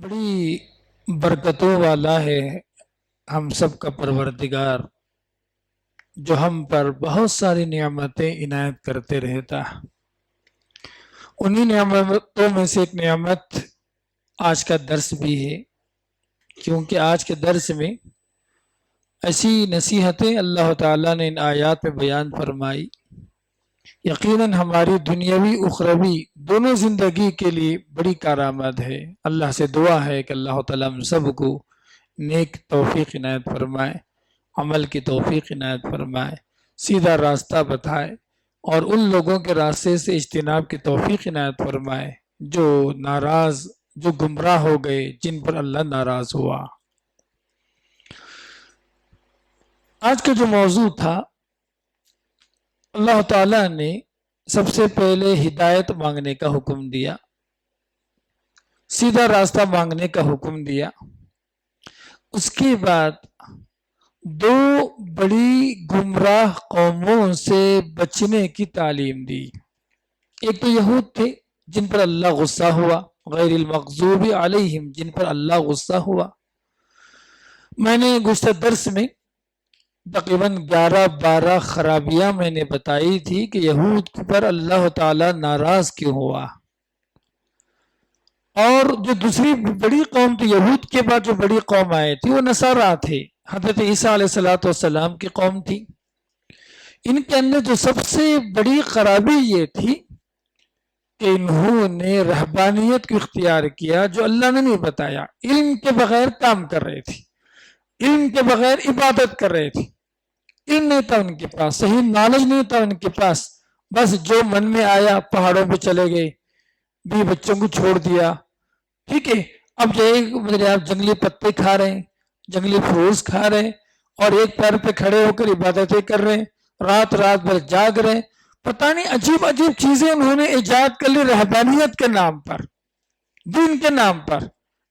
بڑی برکتوں والا ہے ہم سب کا پروردگار، جو ہم پر بہت ساری نعمتیں عنایت کرتے رہتا ہے۔ انہی نعمتوں میں سے ایک نعمت آج کا درس بھی ہے، کیونکہ آج کے درس میں ایسی نصیحتیں اللہ تعالیٰ نے ان آیات میں بیان فرمائی، یقیناً ہماری دنیاوی اخروی دونوں زندگی کے لیے بڑی کارآمد ہے۔ اللہ سے دعا ہے کہ اللہ تعالیٰ ہم سب کو نیک توفیق عنایت فرمائے، عمل کی توفیق عنایت فرمائے، سیدھا راستہ بتائے اور ان لوگوں کے راستے سے اجتناب کی توفیق عنایت فرمائے جو گمراہ ہو گئے، جن پر اللہ ناراض ہوا۔ آج کا جو موضوع تھا، اللہ تعالیٰ نے سب سے پہلے ہدایت مانگنے کا حکم دیا، سیدھا راستہ مانگنے کا حکم دیا۔ اس کے بعد دو بڑی گمراہ قوموں سے بچنے کی تعلیم دی۔ ایک تو یہود تھے جن پر اللہ غصہ ہوا، غیر المغضوب علیہم، جن پر اللہ غصہ ہوا۔ میں نے گزشتہ درس میں تقریباً 11-12 خرابیاں میں نے بتائی تھی کہ یہود پر اللہ تعالیٰ ناراض کیوں ہوا، اور جو دوسری بڑی قوم تھی، یہود کے بعد جو بڑی قوم آئے تھی وہ نصارہ تھے، حضرت عیسیٰ علیہ السلام کی قوم تھی۔ ان کے اندر جو سب سے بڑی خرابی یہ تھی کہ انہوں نے رہبانیت کو اختیار کیا، جو اللہ نے نہیں بتایا۔ علم کے بغیر کام کر رہے تھے، علم کے بغیر عبادت کر رہے تھے، علم نہیں تھا ان کے پاس، صحیح نالج نہیں تھا ان کے پاس، بس جو من میں آیا پہاڑوں پہ چلے گئے، بھی بچوں کو چھوڑ دیا، ٹھیک ہے۔ اب جو آپ جنگلی پتے کھا رہے ہیں، جنگلی پھولس کھا رہے ہیں، اور ایک پیر پہ کھڑے ہو کر عبادتیں کر رہے ہیں، رات بھر جاگ رہے ہیں، پتہ نہیں عجیب عجیب چیزیں انہوں نے ایجاد کر لی رہبانیت کے نام پر، دین کے نام پر،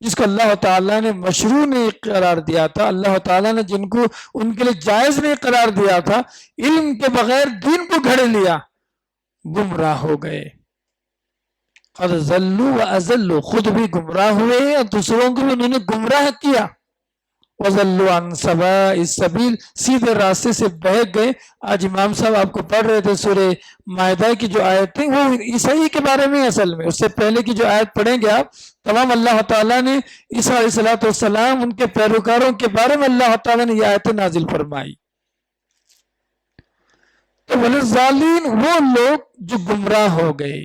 جس کو اللہ تعالیٰ نے مشروع نہیں قرار دیا تھا، اللہ تعالیٰ نے جن کو ان کے لیے جائز نہیں قرار دیا تھا، علم کے بغیر دین کو گھڑ لیا، گمراہ ہو گئے۔ قد ضلوا واضلوا، خود بھی گمراہ ہوئے اور دوسروں کو بھی انہوں نے گمراہ کیا۔ وضلوا عن سواء السبیل، سیدھے راستے سے بہک گئے۔ آج امام صاحب آپ کو پڑھ رہے تھے سورہ مائدہ کی جو آیت تھی، وہ عیسائی کے بارے میں، اصل میں اس سے پہلے کی جو آیت پڑھیں گے آپ، تمام اللہ تعالیٰ نے عیسیٰ علیہ السلام ان کے پیروکاروں کے بارے میں اللہ تعالیٰ نے یہ آیتیں نازل فرمائی۔ تو وَلِلظَّالِمِينَ، وہ لوگ جو گمراہ ہو گئے،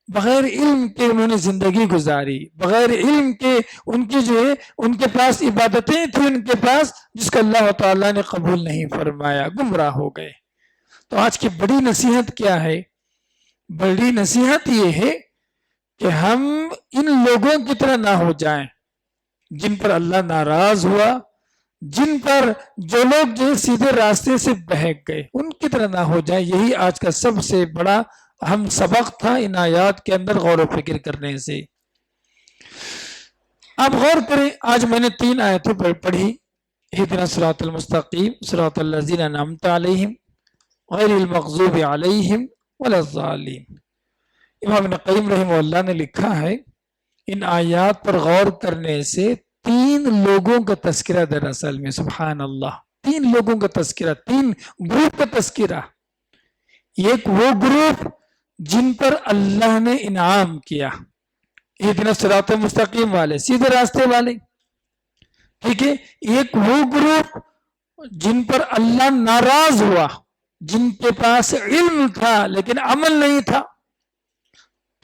بغیر علم کے انہوں نے زندگی گزاری، بغیر علم کے ان کی جو ہے ان کے پاس عبادتیں تھیں ان کے پاس، جس کو اللہ تعالیٰ نے قبول نہیں فرمایا، گمراہ ہو گئے۔ تو آج کی بڑی نصیحت کیا ہے؟ بڑی نصیحت یہ ہے کہ ہم ان لوگوں کی طرح نہ ہو جائیں جن پر اللہ ناراض ہوا، جن پر جو لوگ جو سیدھے راستے سے بہک گئے، ان کی طرح نہ ہو جائیں۔ یہی آج کا سب سے بڑا اہم سبق تھا ان آیات کے اندر غور و فکر کرنے سے۔ آپ غور کریں، آج میں نے 3 آیتیں پڑھی، اہدنا الصراط المستقیم، صراط الذین انعمت علیہم غیر المغضوب علیہم ولا الضالین۔ امام ابن قیم رحمہ اللہ نے لکھا ہے، ان آیات پر غور کرنے سے 3 لوگوں کا تذکرہ دراصل میں، سبحان اللہ، 3 لوگوں کا تذکرہ، 3 گروپ کا تذکرہ۔ ایک وہ گروپ جن پر اللہ نے انعام کیا، اہدنا الصراط المستقیم والے، سیدھے راستے والے، ٹھیک ہے۔ ایک وہ گروپ جن پر اللہ ناراض ہوا، جن کے پاس علم تھا لیکن عمل نہیں تھا،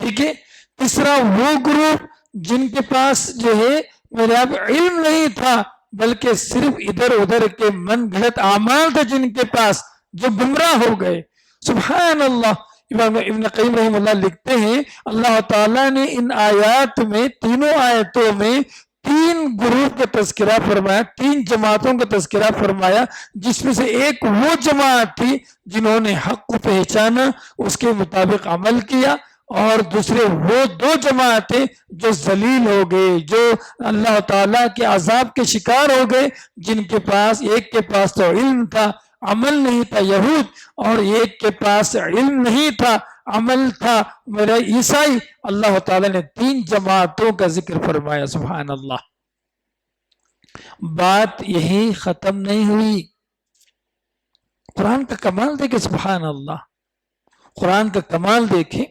ٹھیک ہے۔ تیسرا وہ گروپ جن کے پاس جو ہے میرے اب علم نہیں تھا، بلکہ صرف ادھر ادھر کے من گھڑت اعمال تھے جن کے پاس، جو گمراہ ہو گئے۔ سبحان اللہ، امام ابن قیم رحمہ اللہ لکھتے ہیں، اللہ تعالیٰ نے ان آیات میں، تینوں آیتوں میں 3 گروپ کا تذکرہ فرمایا، 3 جماعتوں کا تذکرہ فرمایا، جس میں سے ایک وہ جماعت تھی جنہوں نے حق کو پہچانا، اس کے مطابق عمل کیا، اور دوسرے وہ 2 جماعتیں جو ذلیل ہو گئے، جو اللہ تعالیٰ کے عذاب کے شکار ہو گئے، جن کے پاس، ایک کے پاس تو علم تھا، عمل نہیں تھا، یہود، اور ایک کے پاس علم نہیں تھا، عمل تھا میرا عیسائی، اللہ تعالیٰ نے 3 جماعتوں کا ذکر فرمایا. سبحان اللہ. بات یہی ختم نہیں ہوئی. قرآن کا کمال دیکھیں. سبحان اللہ. قرآن کا کمال دیکھیں.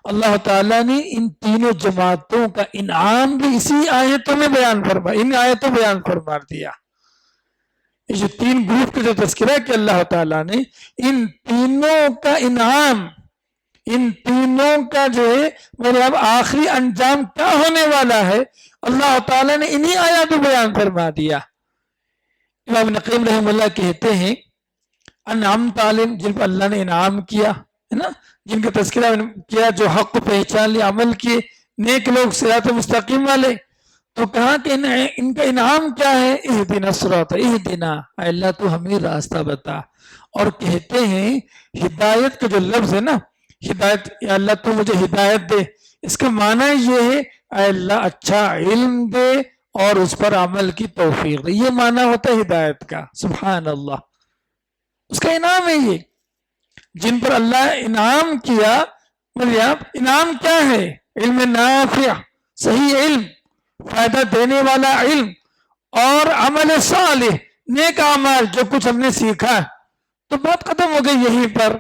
اللہ تعالیٰ نے ان تینوں جماعتوں کا انعام بھی اسی آیتوں میں بیان فرمایا، ان آیتوں بیان فرما دیا. یہ جو 3 گروپ کا جو تذکرہ کیا اللہ تعالیٰ نے، ان تینوں کا انعام، ان تینوں کا جو ہے میرے اب آخری انجام کیا ہونے والا ہے، اللہ تعالیٰ نے انہی آیات میں بیان فرما دیا. امام ابن قیم رحمہ اللہ کہتے ہیں انعمت علیہم، جن پر اللہ نے انعام کیا ہے نا، جن کا تذکرہ کیا، جو حق کو پہچان لیا، عمل کیے، نیک لوگ، صراط مستقیم والے. تو کہا کہ ان کا انعام کیا ہے؟ اہدنا الصراط، اہدنا، اے اللہ تو ہمیں راستہ بتا. اور کہتے ہیں ہدایت کا جو لفظ ہے نا، ہدایت، یا اللہ تو مجھے ہدایت دے، اس کا معنی یہ ہے اے اللہ اچھا علم دے اور اس پر عمل کی توفیق دے. یہ معنی ہوتا ہے ہدایت کا. سبحان اللہ. اس کا انعام ہے یہ. جن پر اللہ انعام کیا، انعام کیا ہے؟ علم نافع، صحیح علم، فائدہ دینے والا علم، اور عمل صالح، نیک اعمال، جو کچھ ہم نے سیکھا. تو بات ختم ہو گئی یہیں پر.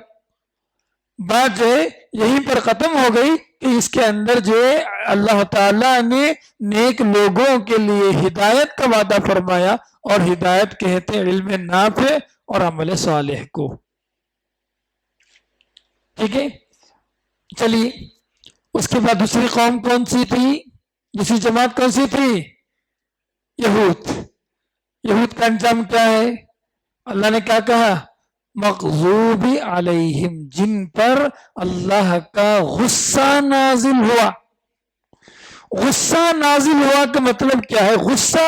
بات جو ہے یہیں پر ختم ہو گئی کہ اس کے اندر جو ہے اللہ تعالیٰ نے نیک لوگوں کے لیے ہدایت کا وعدہ فرمایا، اور ہدایت کہتے ہیں علم نافع اور عمل صالح کو. ٹھیک ہے. چلیے اس کے بعد دوسری قوم کون سی تھی؟ دوسری جماعت کون سی تھی؟ یہود. یہود کا انجام کیا ہے؟ اللہ نے کیا کہا؟ مغضوب علیہم، جن پر اللہ کا غصہ نازل ہوا. غصہ نازل ہوا کا مطلب کیا ہے؟ غصہ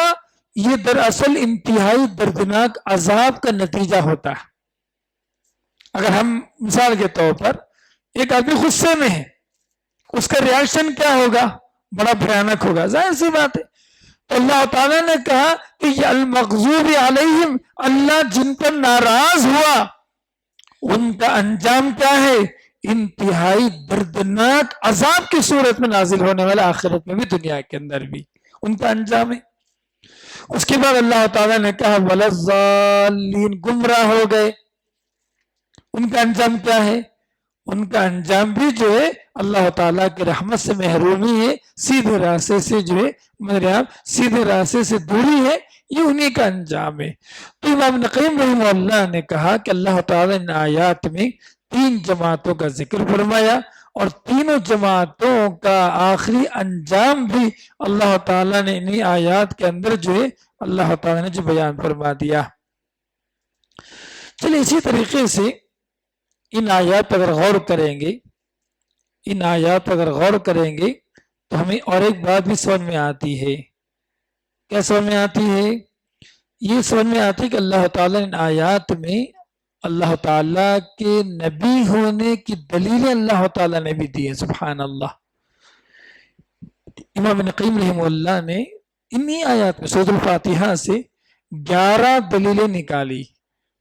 یہ دراصل انتہائی دردناک عذاب کا نتیجہ ہوتا ہے. اگر ہم مثال کے طور پر ایک آدمی غصے میں ہے، اس کا ریاکشن کیا ہوگا؟ بڑا بھیانک ہوگا. ظاہر سی بات ہے. تو اللہ تعالیٰ نے کہا کہ یہ المغضوب علیہم، اللہ جن پر ناراض ہوا، ان کا انجام کیا ہے؟ انتہائی دردناک عذاب کی صورت میں نازل ہونے والا، آخرت میں بھی دنیا کے اندر بھی ان کا انجام ہے. اس کے بعد اللہ تعالیٰ نے کہا وَلَضَّالِّينَ، گمراہ ہو گئے. ان کا انجام کیا ہے؟ ان کا انجام بھی جو ہے اللہ تعالیٰ کی رحمت سے محرومی ہے، سیدھے راستے سے جو ہے میرے آپ سیدھے راستے سے دوری ہے. یہ انہی کا انجام ہے. تو امام ابن قیم رحمہ اللہ نے کہا کہ اللہ تعالیٰ نے آیات میں 3 جماعتوں کا ذکر فرمایا، اور تینوں جماعتوں کا آخری انجام بھی اللہ تعالیٰ نے انہی آیات کے اندر جو ہے اللہ تعالیٰ نے جو بیان فرما دیا. چلیے اسی طریقے سے ان آیات پر اگر غور کریں گے، ان آیات پر اگر غور کریں گے تو ہمیں اور ایک بات بھی سمجھ میں آتی ہے. کیا سمجھ میں آتی ہے؟ یہ سمجھ میں آتی ہے کہ اللہ تعالیٰ نے آیات میں اللہ تعالیٰ کے نبی ہونے کی دلیلیں اللہ تعالیٰ نے بھی دی ہے. سبحان اللہ. امام ابن قیم رحمہ اللہ نے انہی آیات میں سورۃ الفاتحہ سے 11 دلیلیں نکالی.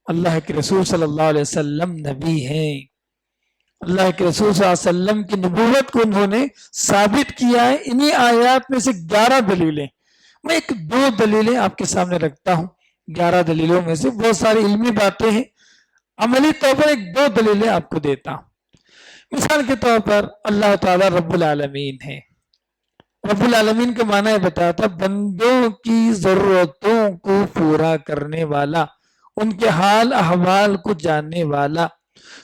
اللہ کے رسول صلی اللہ علیہ وسلم نبی ہیں، اللہ کے رسول صلی اللہ علیہ وسلم کی نبوت کو انہوں نے ثابت کیا ہے انہی آیات میں سے 11 دلیلیں. میں 2 دلیلیں آپ کے سامنے رکھتا ہوں. 11 دلیلوں میں سے بہت ساری علمی باتیں ہیں، عملی طور پر 2 دلیلیں آپ کو دیتا ہوں. مثال کے طور پر اللہ تعالیٰ رب العالمین ہے. رب العالمین کا معنی بتاتا بندوں کی ضرورتوں کو پورا کرنے والا، ان کے حال احوال کو جاننے والا.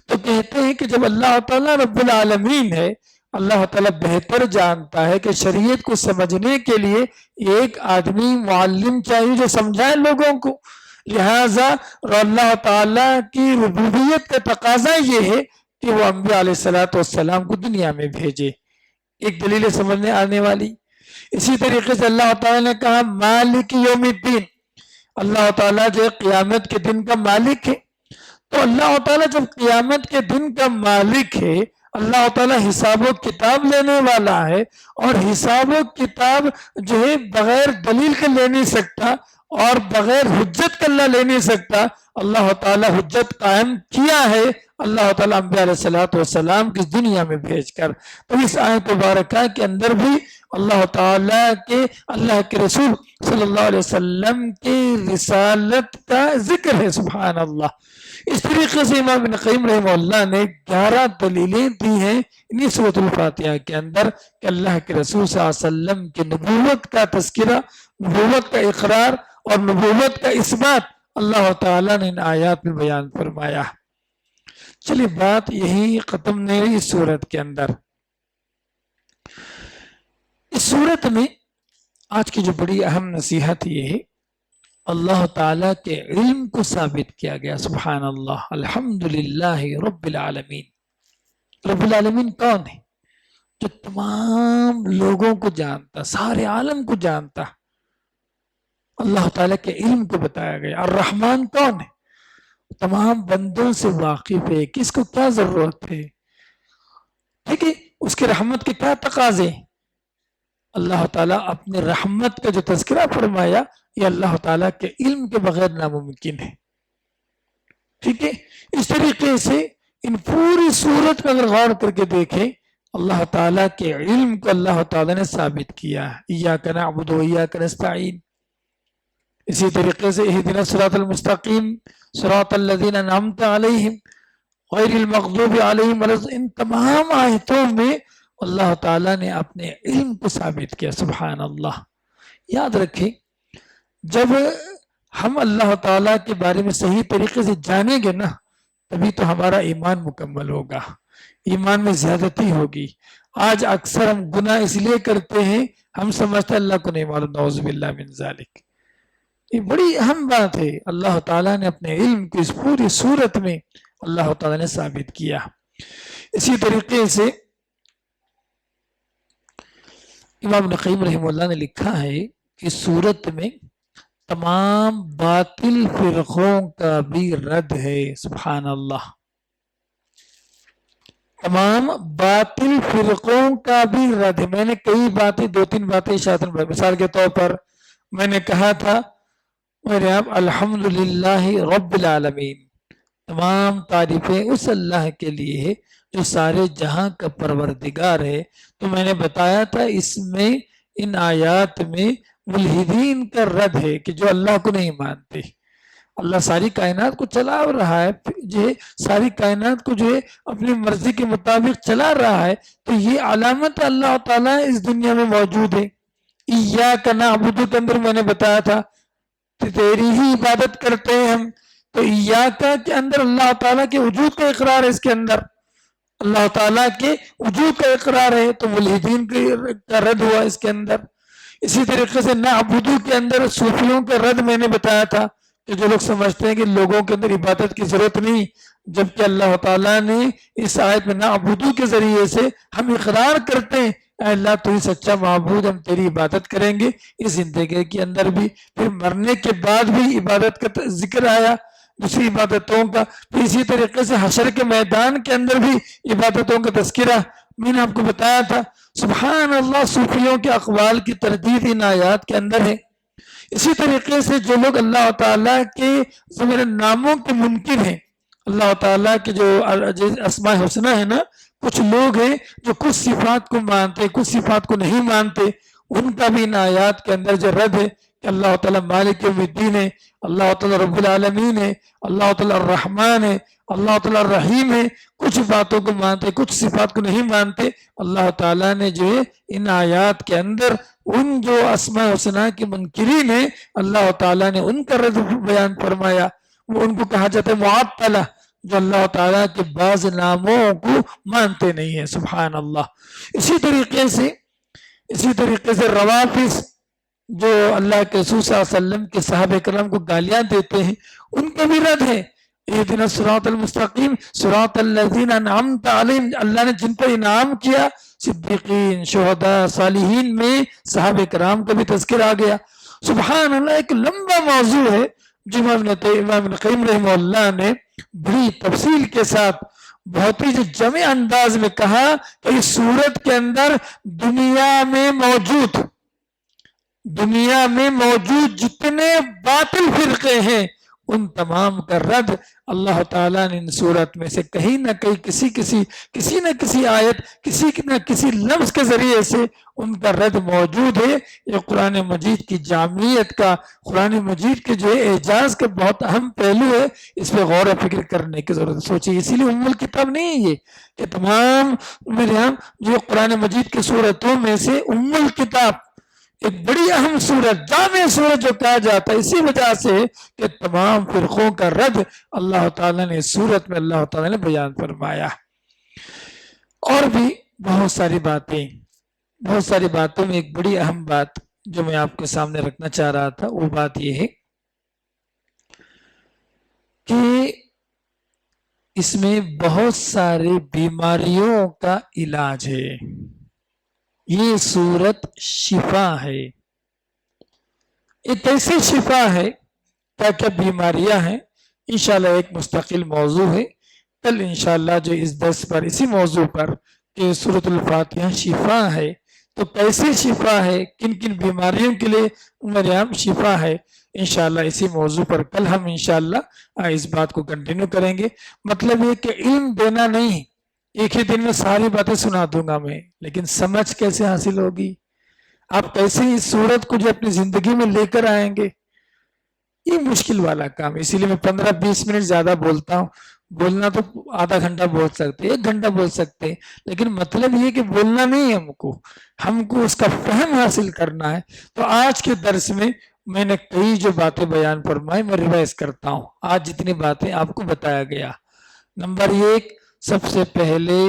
تو کہتے ہیں کہ جب اللہ تعالیٰ رب العالمین ہے، اللہ تعالیٰ بہتر جانتا ہے کہ شریعت کو سمجھنے کے لیے ایک آدمی معلم چاہیے جو سمجھائے لوگوں کو. لہٰذا اللہ تعالیٰ کی ربوبیت کا تقاضا یہ ہے کہ وہ انبیاء علیہ السلام کو دنیا میں بھیجے. ایک دلیل سمجھنے آنے والی. اسی طریقے سے اللہ تعالیٰ نے کہا مالک یوم الدین، اللہ تعالیٰ جو قیامت کے دن کا مالک ہے. تو اللہ تعالیٰ جب قیامت کے دن کا مالک ہے، اللہ تعالیٰ حساب و کتاب لینے والا ہے، اور حساب و کتاب جو ہے بغیر دلیل کے لے نہیں سکتا، اور بغیر حجت کا اللہ لے نہیں سکتا. اللہ تعالیٰ حجت قائم کیا ہے اللہ تعالیٰ انبیاء علیہ الصلوۃ والسلام کی دنیا میں بھیج کر. تو اس آیت مبارکہ کے اندر بھی اللہ تعالیٰ کے اللہ کے رسول صلی اللہ علیہ وسلم کی رسالت کا ذکر ہے. سبحان اللہ. اس طریقے سے امام ابن قیم رحمہ اللہ نے 11 دلیلیں دی ہیں انہی سورۃ الفاتحہ کے اندر کہ اللہ کے رسول صلی اللہ علیہ وسلم کی نبوت کا تذکرہ، نبوت کا اقرار اور نبوت کا اثبات اللہ تعالیٰ نے ان آیات میں بیان فرمایا. چلیے بات یہی ختم نہیں رہی اس صورت کے اندر. اس صورت میں آج کی جو بڑی اہم نصیحت یہ ہے، اللہ تعالیٰ کے علم کو ثابت کیا گیا. سبحان اللہ. الحمدللہ رب العالمین. رب العالمین کون ہے؟ جو تمام لوگوں کو جانتا، سارے عالم کو جانتا. اللہ تعالیٰ کے علم کو بتایا گیا. الرحمن کون ہے؟ تمام بندوں سے واقف ہے. کس کو کیا ضرورت ہے، ٹھیک ہے، اس کی رحمت کے کیا تقاضے. اللہ تعالیٰ اپنے رحمت کا جو تذکرہ فرمایا یہ اللہ تعالیٰ کے علم کے بغیر ناممکن ہے. ٹھیک ہے. اس طریقے سے ان پوری صورت میں اگر غور کر کے دیکھیں اللہ تعالیٰ کے علم کو اللہ تعالیٰ نے ثابت کیا. ایاک نعبد و ایاک نستعین. اسی طریقے سے اہدنا الصراط المستقیم صراط الذین انعمت علیہم غیر المغضوب علیہم. ان تمام آیتوں میں اللہ تعالیٰ نے اپنے علم کو ثابت کیا. سبحان اللہ. یاد رکھیں جب ہم اللہ تعالیٰ کے بارے میں صحیح طریقے سے جانیں گے نا تبھی تو ہمارا ایمان مکمل ہوگا، ایمان میں زیادتی ہوگی. آج اکثر ہم گناہ اس لیے کرتے ہیں ہم سمجھتے ہیں اللہ کو نہیں معلوم. نعوذ باللہ من ذالک. یہ بڑی اہم بات ہے. اللہ تعالیٰ نے اپنے علم کو اس پوری صورت میں اللہ تعالیٰ نے ثابت کیا. اسی طریقے سے امام ابن قیم رحمہ اللہ نے لکھا ہے کہ صورت میں تمام باطل فرقوں کا بھی رد ہے. سبحان اللہ. تمام باطل فرقوں کا بھی رد ہے. میں نے کئی باتیں 2-3 باتیں مثال کے طور پر میں نے کہا تھا میرے آپ الحمدللہ رب العالمین. تمام تعریفیں اس اللہ کے لیے ہے جو سارے جہاں کا پروردگار ہے. تو میں نے بتایا تھا اس میں ان آیات میں ملحدین کا رد ہے کہ جو اللہ کو نہیں مانتے. اللہ ساری کائنات کو چلا رہا ہے، جو ساری کائنات کو جو ہے اپنی مرضی کے مطابق چلا رہا ہے. تو یہ علامت اللہ تعالیٰ اس دنیا میں موجود ہے. ایاک نعبد کے اندر میں نے بتایا تھا تیری ہی عبادت کرتے ہیں ہم. تو ایاک کے اندر اللہ تعالیٰ کے وجود کا اقرار ہے. اس کے اندر اللہ تعالیٰ کے وجود کا اقرار ہے تو ملحدین کا رد ہوا اس کے اندر. اسی طریقے سے نعبدو کے اندر صوفیوں کا رد میں نے بتایا تھا کہ جو لوگ سمجھتے ہیں کہ لوگوں کے اندر عبادت کی ضرورت نہیں، جبکہ اللہ تعالیٰ نے اس آیت میں نعبدو کے ذریعے سے ہم اقرار کرتے ہیں اے اللہ تو ہی سچا معبود، ہم تیری عبادت کریں گے اس زندگی کے اندر بھی. پھر مرنے کے بعد بھی عبادت کا ذکر آیا، دوسری عبادتوں کا. پھر اسی طریقے سے حشر کے میدان کے اندر بھی عبادتوں کا تذکرہ میں نے آپ کو بتایا تھا. سبحان اللہ. صوفیوں کے اقوال کی تردید ان آیات کے اندر ہے. اسی طریقے سے جو لوگ اللہ تعالیٰ کے ناموں کے منکر ہیں، اللہ تعالیٰ کے جو اسماء حسنہ ہے نا، کچھ لوگ ہیں جو کچھ صفات کو مانتے کچھ صفات کو نہیں مانتے. ان کا بھی ان آیات کے اندر جو رد ہے کہ اللہ تعالیٰ مالک یوم الدین ہے، اللہ تعالیٰ رب العالمین ہے، اللہ تعالیٰ الرحمن ہے، اللہ تعالیٰ الرحیم ہے. کچھ باتوں کو مانتے کچھ صفات کو نہیں مانتے. اللہ تعالیٰ نے جو ہے ان آیات کے اندر ان جو اسماء حسنہ کے منکرین ہیں اللہ تعالیٰ نے ان کا رد بیان فرمایا. وہ ان کو کہا جاتا ہے معطلہ، جو اللہ تعالیٰ کے بعض ناموں کو مانتے نہیں ہیں. سبحان اللہ. اسی طریقے سے روافض جو اللہ کے رسول صلی اللہ علیہ وسلم کے صحابہ کرام کو گالیاں دیتے ہیں ان کا بھی رد ہے. اہدنا الصراط المستقیم صراط الذین انعمت علیہم. اللہ نے جن پر انعام کیا صدیقین، شہداء، صالحین میں صحابہ کرام کا بھی تذکر آ گیا. سبحان اللہ. ایک لمبا موضوع ہے جو امام ابن قیم رحمہ اللہ نے بڑی تفصیل کے ساتھ بہت ہی جامع انداز میں کہا کہ اس صورت کے اندر دنیا میں موجود جتنے باطل فرقے ہیں ان تمام کا رد اللہ تعالیٰ نے ان صورت میں سے کہیں نہ کہیں کسی نہ کسی آیت کسی نہ کسی لفظ کے ذریعے سے ان کا رد موجود ہے۔ یہ قرآن مجید کی جامعیت کا، قرآن مجید کے جو ہے اعجاز کا بہت اہم پہلو ہے، اس پہ غور و فکر کرنے کی ضرورت ہے۔ سوچیے اسی لیے ام الکتاب نہیں ہے یہ کہ تمام میرے یہاں جو قرآن مجید کی صورتوں میں سے ام الکتاب ایک بڑی اہم صورت، جامع صورت جو کہا جاتا ہے، اسی وجہ سے کہ تمام فرقوں کا رد اللہ تعالیٰ نے اس صورت میں اللہ تعالیٰ نے بیان فرمایا۔ اور بھی بہت ساری باتوں میں ایک بڑی اہم بات جو میں آپ کے سامنے رکھنا چاہ رہا تھا، وہ بات یہ ہے کہ اس میں بہت سارے بیماریوں کا علاج ہے۔ یہ صورت شفا ہے، ایک ایسی شفا ہے۔ کیا کیا بیماریاں ہیں انشاءاللہ ایک مستقل موضوع ہے، کل انشاءاللہ جو اس درس پر اسی موضوع پر کہ سورۃ الفاتحہ شفا ہے، تو کیسے شفا ہے، کن کن بیماریوں کے لیے مریم شفا ہے، انشاءاللہ اسی موضوع پر کل ہم انشاءاللہ اس بات کو کنٹینیو کریں گے۔ مطلب یہ کہ علم دینا نہیں، ایک ہی دن میں ساری باتیں سنا دوں گا میں، لیکن سمجھ کیسے حاصل ہوگی، آپ کیسے اس صورت کو جو اپنی زندگی میں لے کر آئیں گے، یہ مشکل والا کام ہے۔ اسی لیے میں 15-20 منٹ زیادہ بولتا ہوں۔ بولنا تو آدھا گھنٹہ بول سکتے، 1 گھنٹہ بول سکتے، لیکن مطلب یہ کہ بولنا نہیں ہے، ہم کو اس کا فہم حاصل کرنا ہے۔ تو آج کے درس میں نے کئی جو باتیں بیان فرمائی میں ریوائز کرتا ہوں۔ آج جتنی باتیں آپ کو بتایا گیا، نمبر 1، سب سے پہلے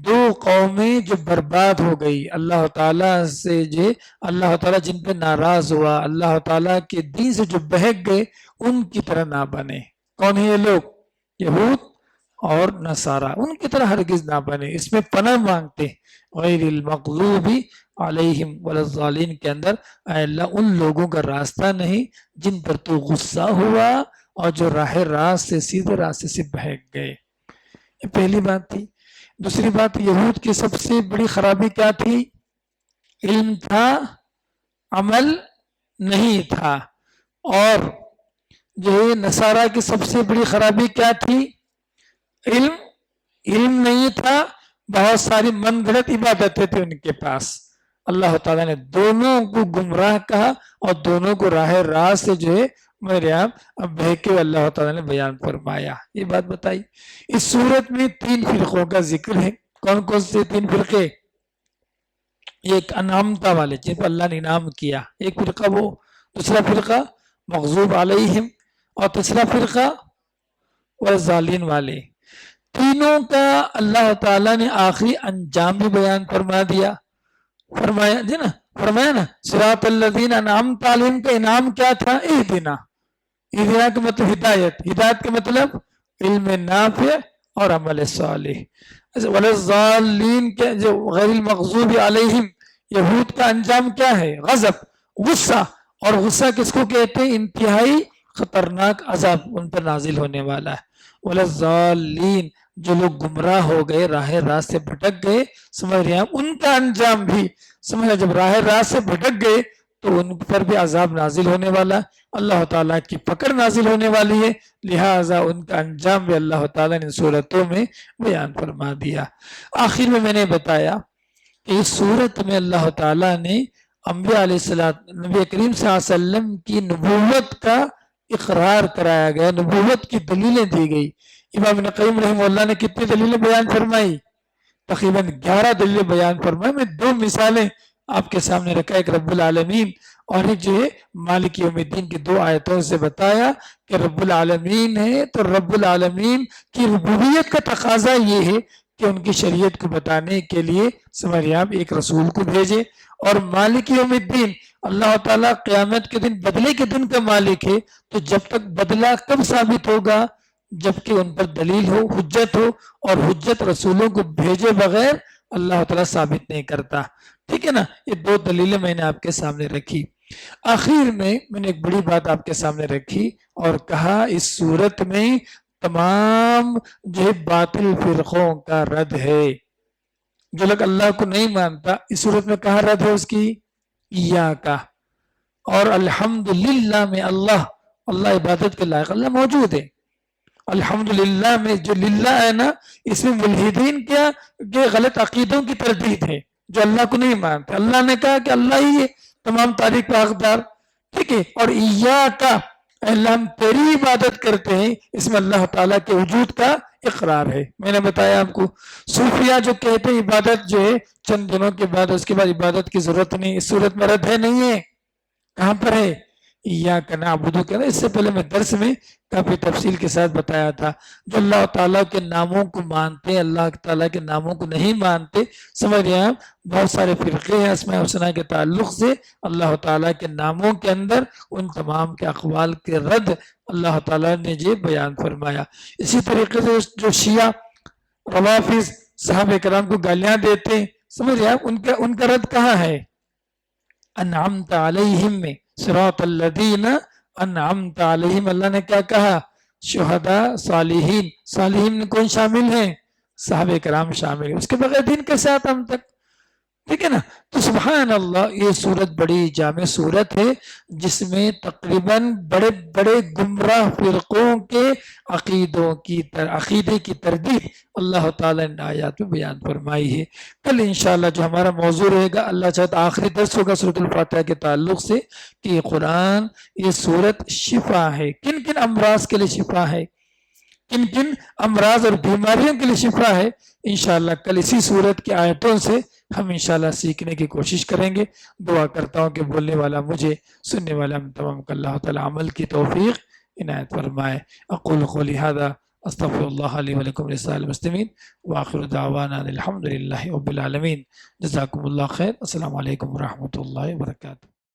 2 قومیں جو برباد ہو گئی اللہ تعالیٰ سے، جو اللہ تعالیٰ جن پہ ناراض ہوا، اللہ تعالیٰ کے دین سے جو بہک گئے، ان کی طرح نہ بنے۔ کون ہے یہ لوگ؟ یہود اور نصارہ، ان کی طرح ہرگز نہ بنے۔ اس میں پناہ مانگتے غیر المغضوب علیہم ولا الضالین کے اندر، اے اللہ ان لوگوں کا راستہ نہیں جن پر تو غصہ ہوا اور جو راہ راست سے، سیدھے راستے سے بہک گئے۔ یہ پہلی بات تھی۔ دوسری بات، یہود کی سب سے بڑی خرابی کیا تھی؟ علم تھا، عمل نہیں تھا۔ اور جو ہے نصارہ کی سب سے بڑی خرابی کیا تھی؟ علم نہیں تھا، بہت ساری من گھڑت عبادتیں تھیں ان کے پاس۔ اللہ تعالیٰ نے دونوں کو گمراہ کہا اور دونوں کو راہ راست سے جو ہے میرے آپ بہکے اللہ تعالیٰ نے بیان فرمایا۔ یہ بات بتائی۔ اس صورت میں 3 فرقوں کا ذکر ہے۔ کون کون سے 3 فرقے؟ ایک انعامتا والے جن پر اللہ نے انعام کیا، ایک فرقہ وہ، دوسرا فرقہ مغضوب علیہم، اور تیسرا فرقہ والضالین والے۔ تینوں کا اللہ تعالیٰ نے آخری انجام بھی بیان فرما دیا، فرمایا جی نا، فرمایا نا صراط الذین انعمت علیہم کا انعام کیا تھا؟ اہدنا۔ اہدنا کا مطلب ہدایت، ہدایت کا مطلب علم نافع اور عمل صالح۔ والضالین کے جو غیر المغضوب علیہم، یہود کا انجام کیا ہے؟ غضب، غصہ۔ اور غصہ کس کو کہتے ہیں؟ انتہائی خطرناک عذاب ان پر نازل ہونے والا ہے۔ والضالین، جو لوگ گمراہ ہو گئے، راہ راست سے بھٹک گئے، سمجھ رہے ہیں ان کا انجام بھی سمجھ رہے، جب راہ راست سے بھٹک گئے تو ان پر بھی عذاب نازل ہونے والا، اللہ تعالیٰ کی پکڑ نازل ہونے والی ہے، لہٰذا ان کا انجام بھی اللہ تعالیٰ نے صورتوں میں بیان فرما دیا۔ آخر میں نے بتایا کہ اس صورت میں اللہ تعالیٰ نے انبیاء علیہ السلام، نبی کریم صلی اللہ علیہ وسلم کی نبوت کا اقرار کرایا گیا، نبوت کی دلیلیں دی گئی۔ امام ابن قیم رحمہ اللہ نے کتنی دلیلیں بیان فرمائی؟ تقریباً 11 دلیلیں بیان فرمائی۔ میں 2 مثالیں آپ کے سامنے رکھا، ایک رب العالمین اور ایک جو ہے مالک یوم الدین کی 2 آیتوں سے بتایا کہ رب العالمین ہے تو رب العالمین کی ربوبیت کا تقاضا یہ ہے کہ ان کی شریعت کو بتانے کے لیے سمجھیے آپ ایک رسول کو بھیجے، اور مالک یوم الدین اللہ تعالیٰ قیامت کے دن بدلے کے دن کا مالک ہے، تو جب تک بدلہ کب ثابت ہوگا؟ جبکہ ان پر دلیل ہو، حجت ہو، اور حجت رسولوں کو بھیجے بغیر اللہ تعالیٰ ثابت نہیں کرتا۔ ٹھیک ہے نا؟ یہ 2 دلیلیں میں نے آپ کے سامنے رکھی۔ آخر میں نے ایک بڑی بات آپ کے سامنے رکھی اور کہا اس صورت میں تمام جو ہے باطل فرقوں کا رد ہے۔ جو لوگ اللہ کو نہیں مانتا، اس صورت میں کہاں رد ہے اس کی؟ یا کا، اور الحمدللہ میں اللہ اللہ عبادت کے لائق، اللہ موجود ہے۔ الحمدللہ میں جو للہ ہے نا، اس میں ملحدین کیا کہ غلط عقیدوں کی تردید ہے، جو اللہ کو نہیں مانتے۔ اللہ نے کہا کہ اللہ ہی ہے تمام تعریف کا حقدار، ٹھیک ہے، اور ایاکا اللہ ہم تیری عبادت کرتے ہیں، اس میں اللہ تعالیٰ کے وجود کا اقرار ہے۔ میں نے بتایا آپ کو، صوفیہ جو کہتے ہیں عبادت جو ہے چند دنوں کے بعد، اس کے بعد عبادت کی ضرورت نہیں، اس صورت میں رد ہے، نہیں ہے، کہاں پر ہے؟ ایاک نعبد کہنا۔ اس سے پہلے میں درس میں کافی تفصیل کے ساتھ بتایا تھا، جو اللہ تعالیٰ کے ناموں کو مانتے ہیں، اللہ تعالیٰ کے ناموں کو نہیں مانتے، سمجھ رہے ہیں آپ، بہت سارے فرقے ہیں اسماء الحسنہ کے تعلق سے، اللہ تعالیٰ کے ناموں کے اندر ان تمام کے اقوال کے رد اللہ تعالیٰ نے یہ بیان فرمایا۔ اسی طریقے سے جو شیعہ روافظ صحابہ کرام کو گالیاں دیتے ہیں، سمجھ رہے ہیں آپ، ان کا رد کہاں ہے؟ انعمت علیہم میں، صراط الذین انعمت علیہم، اللہ نے کیا کہا؟ شہداء، صالحین، صالحین میں کون شامل ہیں؟ صحابہ کرام شامل ہیں، اس کے بغیر دین کیسے آتا ہم تک؟ ٹھیک ہے نا؟ تو سبحان اللہ، یہ صورت بڑی جامع صورت ہے، جس میں تقریباً بڑے بڑے گمراہ فرقوں کے عقیدے کی تردید اللہ تعالیٰ نے آیات میں بیان فرمائی ہے۔ کل انشاءاللہ جو ہمارا موضوع رہے گا، اللہ چاہے تو آخری درس ہوگا سورۃ الفاتحہ کے تعلق سے، کہ یہ قرآن، یہ صورت شفا ہے، کن کن امراض کے لیے شفا ہے، کن کن امراض اور بیماریوں کے لیے شفا ہے، انشاءاللہ کل اسی صورت کی آیتوں سے ہم انشاءاللہ سیکھنے کی کوشش کریں گے۔ دعا کرتا ہوں کہ بولنے والا مجھے، سننے والا ہم تمام کو اللہ تعالی عمل کی توفیق عنایت فرمائے۔ اقول قولی ھذا استغفر اللہ لی ولکم لسائر المسلمین، وآخر دعوانا الحمد للہ رب العالمین۔ جزاکم اللہ خیر، السلام علیکم ورحمۃ اللہ وبرکاتہ۔